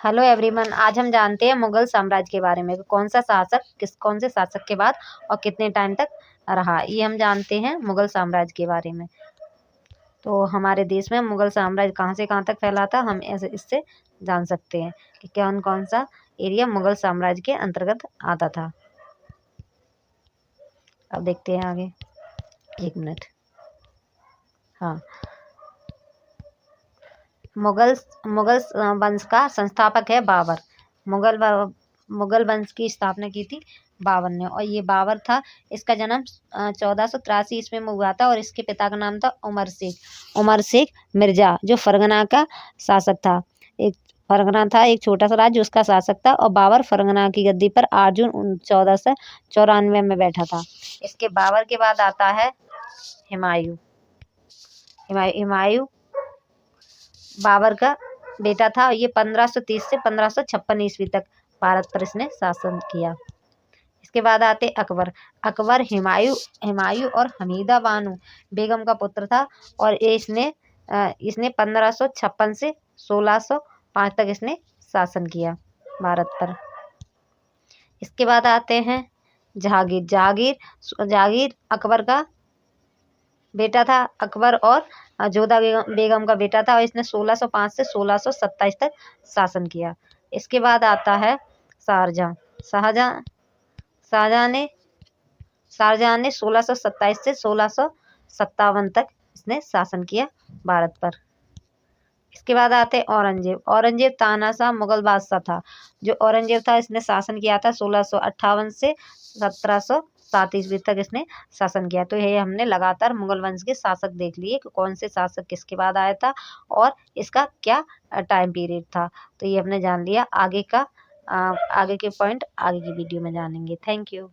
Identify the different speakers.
Speaker 1: Hello everyone, आज हम जानते हैं मुगल साम्राज्य के बारे में। कौन सा शासक कौन से शासक के बाद और कितने टाइम तक रहा, ये हम जानते हैं मुगल साम्राज्य के बारे में। तो हमारे देश में मुगल साम्राज्य कहाँ से कहाँ तक फैला था, हम ऐसे इससे जान सकते हैं कि कौन कौन सा एरिया मुगल साम्राज्य के अंतर्गत आता था। अब देखते हैं आगे। एक मिनट। हाँ, मुगल मुगल वंश का संस्थापक है बाबर। मुगल वंश की स्थापना की थी बाबर ने, और ये बाबर था। इसका जन्म 1483 ईस्वी में हुआ था, और इसके पिता का नाम था उमर शेख मिर्जा, जो फरगना का शासक था। एक फरगना था, एक छोटा सा राज्य, उसका शासक था। और बाबर फरगना की गद्दी पर 8 जून 1494 में बैठा था। इसके बाबर के बाद आता है हुमायूं। हुमायूं बाबर का बेटा था। ये 1530 से 1556 ईस्वी तक भारत पर इसने शासन किया। इसके बाद आते अकबर। अकबर हुमायूं और हमीदा बानो बेगम का पुत्र था, और इसने 1556 से 1605 तक इसने शासन किया भारत पर। इसके बाद आते हैं जहांगीर। जहांगीर अकबर का बेटा था। अकबर और जोधा बेगम का बेटा था, और इसने 1605 से 1627 तक शासन किया। इसके बाद आता है शाहजहां। शाहजहां ने 1627 से 1657 तक इसने शासन किया भारत पर। इसके बाद आते हैं औरंगजेब। औरंगजेब तानाशाह मुगल बादशाह था। जो औरंगजेब था, इसने शासन किया था 1658 से 1707 ईस्वी तक इसने शासन किया। तो ये हमने लगातार मुगल वंश के शासक देख लिए कि कौन से शासक किसके बाद आया था और इसका क्या टाइम पीरियड था। तो ये हमने जान लिया। आगे के पॉइंट आगे की वीडियो में जानेंगे। Thank you.